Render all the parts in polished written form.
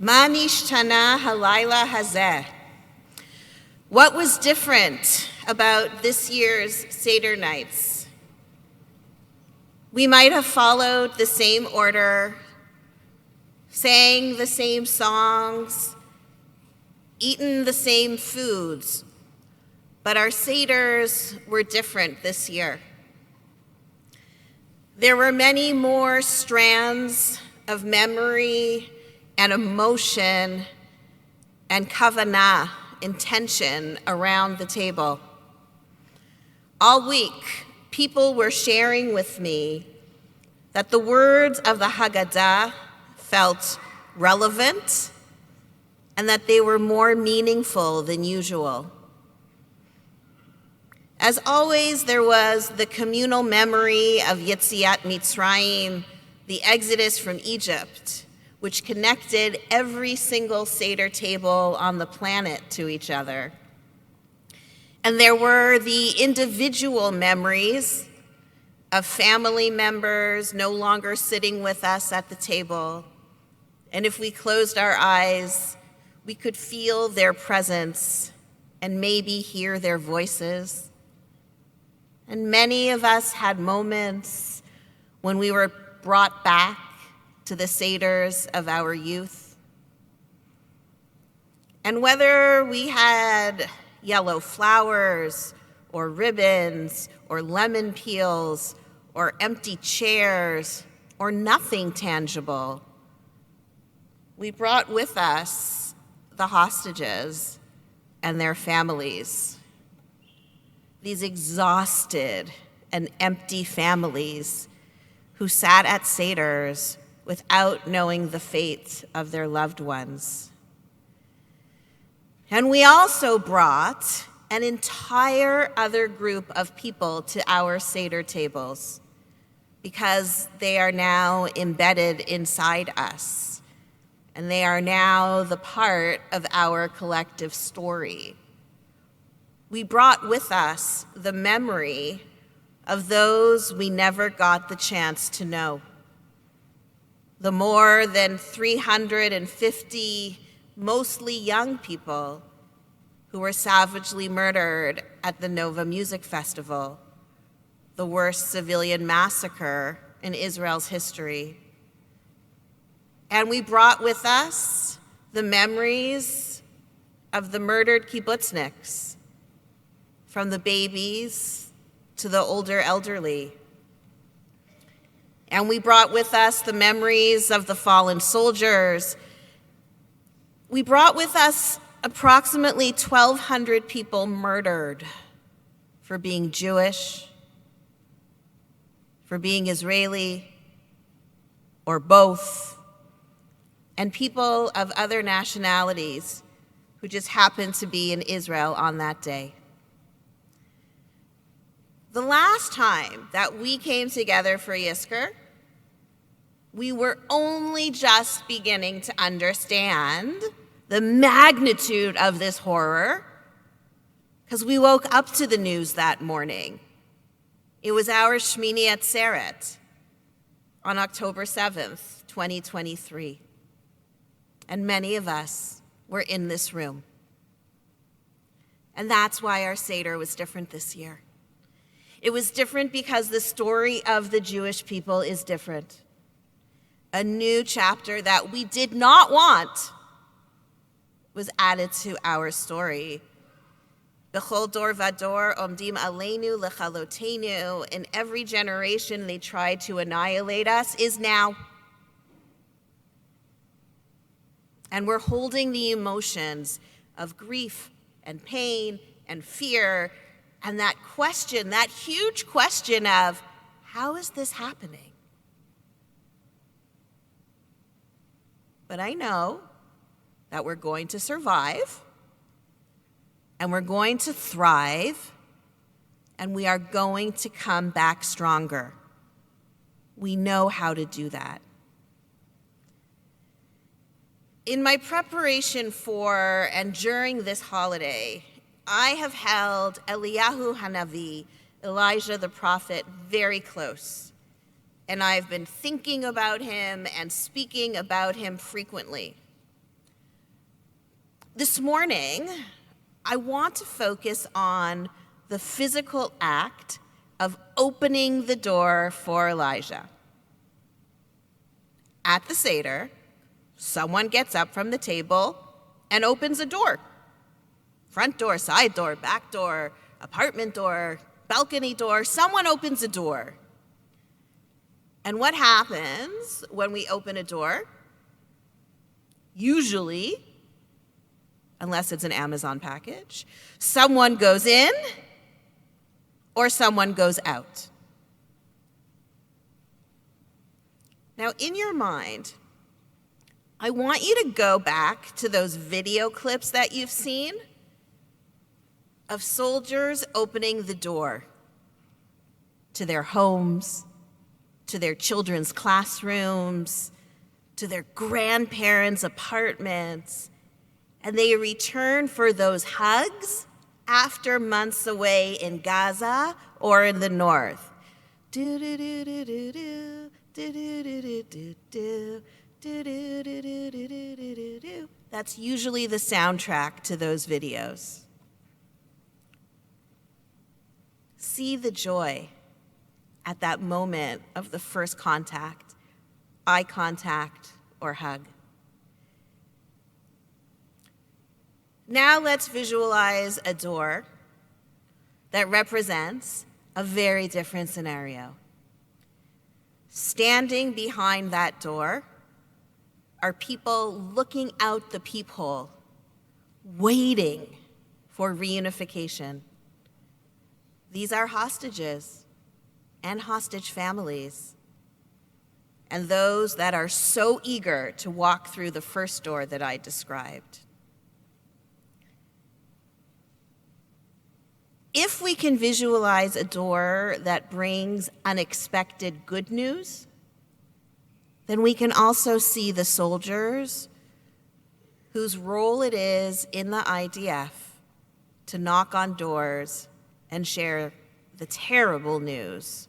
Ma nishtana halayla hazeh. What was different about this year's Seder nights? We might have followed the same order, sang the same songs, eaten the same foods, but our Seders were different this year. There were many more strands of memory and emotion and kavanah, intention, around the table. All week, people were sharing with me that the words of the Haggadah felt relevant and that they were more meaningful than usual. As always, there was the communal memory of Yetziat Mitzrayim, the exodus from Egypt, which connected every single Seder table on the planet to each other. And there were the individual memories of family members no longer sitting with us at the table. And if we closed our eyes, we could feel their presence and maybe hear their voices. And many of us had moments when we were brought back to the Seders of our youth. And whether we had yellow flowers or ribbons or lemon peels or empty chairs or nothing tangible, we brought with us the hostages and their families. These exhausted and empty families who sat at Seders without knowing the fate of their loved ones. And we also brought an entire other group of people to our Seder tables because they are now embedded inside us, and they are now the part of our collective story. We brought with us the memory of those we never got the chance to know. The more than 350 mostly young people who were savagely murdered at the Nova Music Festival, the worst civilian massacre in Israel's history. And we brought with us the memories of the murdered kibbutzniks, from the babies to the older elderly. And we brought with us the memories of the fallen soldiers. We brought with us approximately 1,200 people murdered for being Jewish, for being Israeli, or both, and people of other nationalities who just happened to be in Israel on that day. The last time that we came together for Yizkor, we were only just beginning to understand the magnitude of this horror because we woke up to the news that morning. It was our Shmini Atzeret on October 7th, 2023. And many of us were in this room. And that's why our Seder was different this year. It was different because the story of the Jewish people is different. A new chapter that we did not want was added to our story. B'chol dor vador omdim aleinu lechalotenu. In every generation they tried to annihilate us is now. And we're holding the emotions of grief and pain and fear and that question, that huge question of, how is this happening? But I know that we're going to survive, and we're going to thrive, and we are going to come back stronger. We know how to do that. In my preparation for and during this holiday, I have held Eliyahu Hanavi, Elijah the prophet, very close. And I've been thinking about him and speaking about him frequently. This morning, I want to focus on the physical act of opening the door for Elijah. At the Seder, someone gets up from the table and opens a door. Front door, side door, back door, apartment door, balcony door. Someone opens a door. And what happens when we open a door? Usually, unless it's an Amazon package, someone goes in or someone goes out. Now, in your mind, I want you to go back to those video clips that you've seen of soldiers opening the door to their homes, to their children's classrooms, to their grandparents' apartments, and they return for those hugs after months away in Gaza or in the north. That's usually the soundtrack to those videos. See the joy at that moment of the first contact, eye contact, or hug. Now let's visualize a door that represents a very different scenario. Standing behind that door are people looking out the peephole, waiting for reunification. These are hostages and hostage families, and those that are so eager to walk through the first door that I described. If we can visualize a door that brings unexpected good news, then we can also see the soldiers whose role it is in the IDF to knock on doors and share the terrible news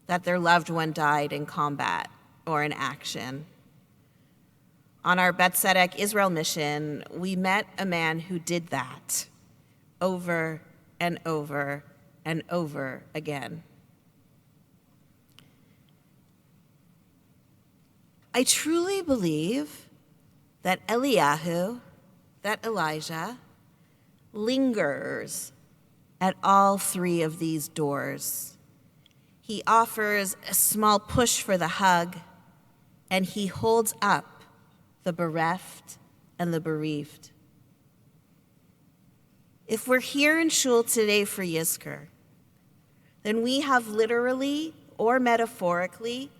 that their loved one died in combat or in action. On our Beth Tzedec Israel mission, we met a man who did that over and over and over again. I truly believe that Eliyahu, that Elijah, lingers at all three of these doors. He offers a small push for the hug, and he holds up the bereft and the bereaved. If we're here in Shul today for Yizkor, then we have literally or metaphorically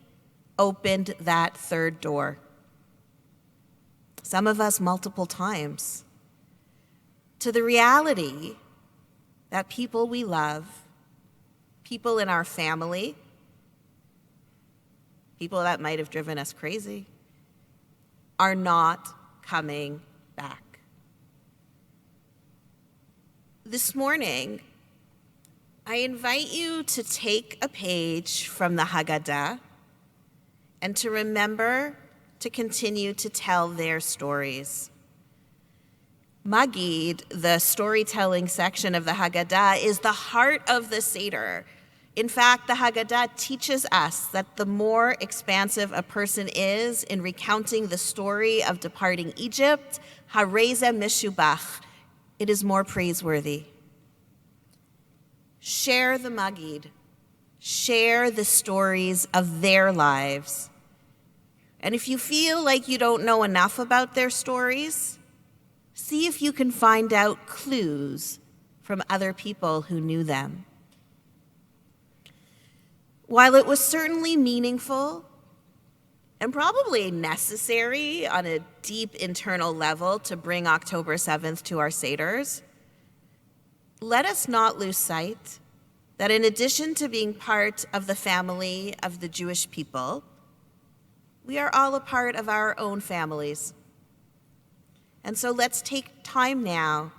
opened that third door. Some of us multiple times, to the reality that people we love, people in our family, people that might have driven us crazy, are not coming back. This morning, I invite you to take a page from the Haggadah and to remember to continue to tell their stories. Magid, the storytelling section of the Haggadah, is the heart of the Seder. In fact, the Haggadah teaches us that the more expansive a person is in recounting the story of departing Egypt, hareze meshubach, it is more praiseworthy. Share the Magid. Share the stories of their lives. And if you feel like you don't know enough about their stories, see if you can find out clues from other people who knew them. While it was certainly meaningful and probably necessary on a deep internal level to bring October 7th to our Seders, let us not lose sight that in addition to being part of the family of the Jewish people, we are all a part of our own families. And so let's take time now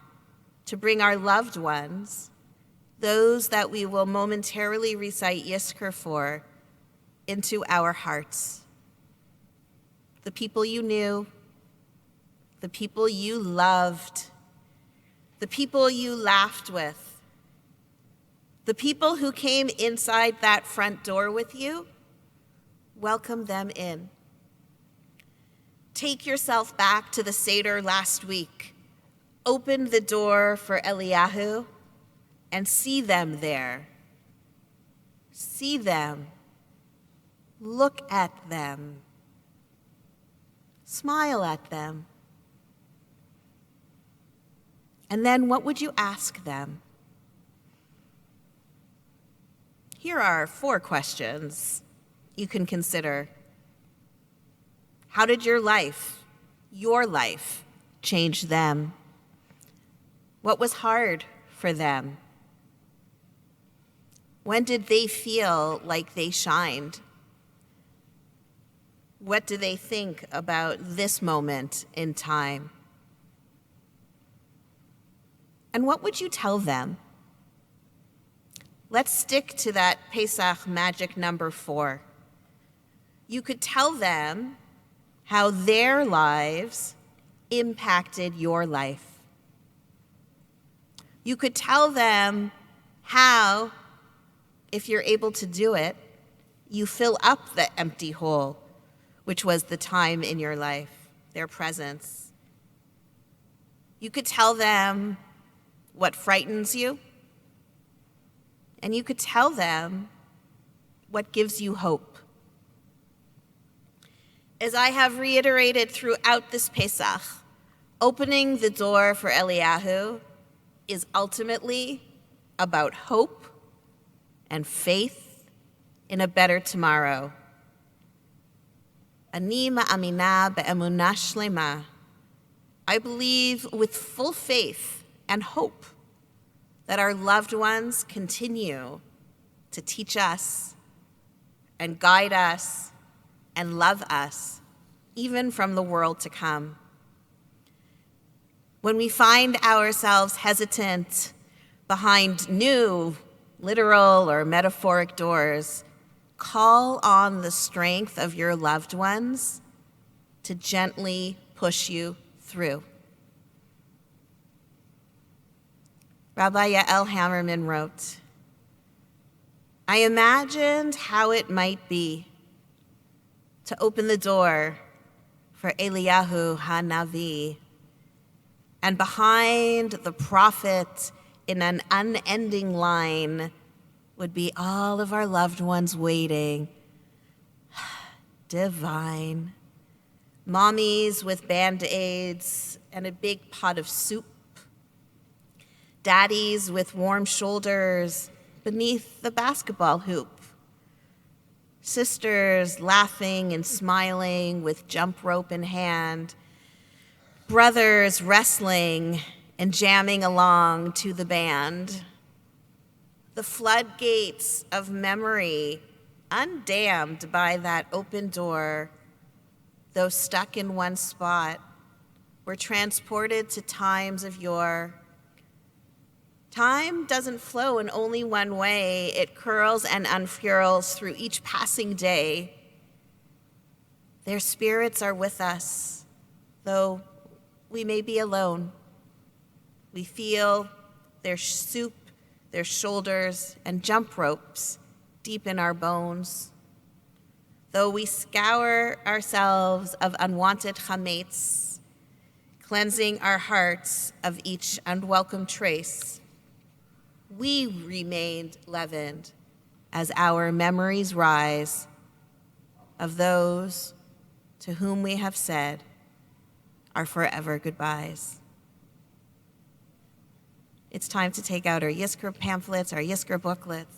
to bring our loved ones, those that we will momentarily recite Yizkor for, into our hearts. The people you knew, the people you loved, the people you laughed with, the people who came inside that front door with you, welcome them in. Take yourself back to the Seder last week. Open the door for Eliyahu and see them there. See them. Look at them. Smile at them. And then what would you ask them? Here are 4 questions you can consider. How did your life, change them? What was hard for them? When did they feel like they shined? What do they think about this moment in time? And what would you tell them? Let's stick to that Pesach magic number 4. You could tell them how their lives impacted your life. You could tell them how, if you're able to do it, you fill up the empty hole, which was the time in your life, their presence. You could tell them what frightens you, and you could tell them what gives you hope. As I have reiterated throughout this Pesach, opening the door for Eliyahu is ultimately about hope and faith in a better tomorrow. Ani ma'amina be'emunah shlema. I believe with full faith and hope that our loved ones continue to teach us and guide us and love us, even from the world to come. When we find ourselves hesitant behind new, literal or metaphoric doors, call on the strength of your loved ones to gently push you through. Rabbi Yael Hammerman wrote, I imagined how it might be to open the door for Eliyahu HaNavi, and behind the prophet in an unending line would be all of our loved ones waiting. Divine. Mommies with Band-Aids and a big pot of soup. Daddies with warm shoulders beneath the basketball hoop. Sisters laughing and smiling with jump rope in hand. Brothers wrestling and jamming along to the band. The floodgates of memory, undammed by that open door, though stuck in one spot, were transported to times of yore. Time doesn't flow in only one way. It curls and unfurls through each passing day. Their spirits are with us, though we may be alone. We feel their soup, their shoulders, and jump ropes deep in our bones. Though we scour ourselves of unwanted chametz, cleansing our hearts of each unwelcome trace, we remained leavened as our memories rise of those to whom we have said our forever goodbyes. It's time to take out our Yizkor pamphlets, our Yizkor booklets,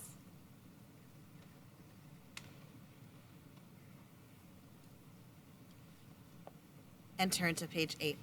and turn to page 8.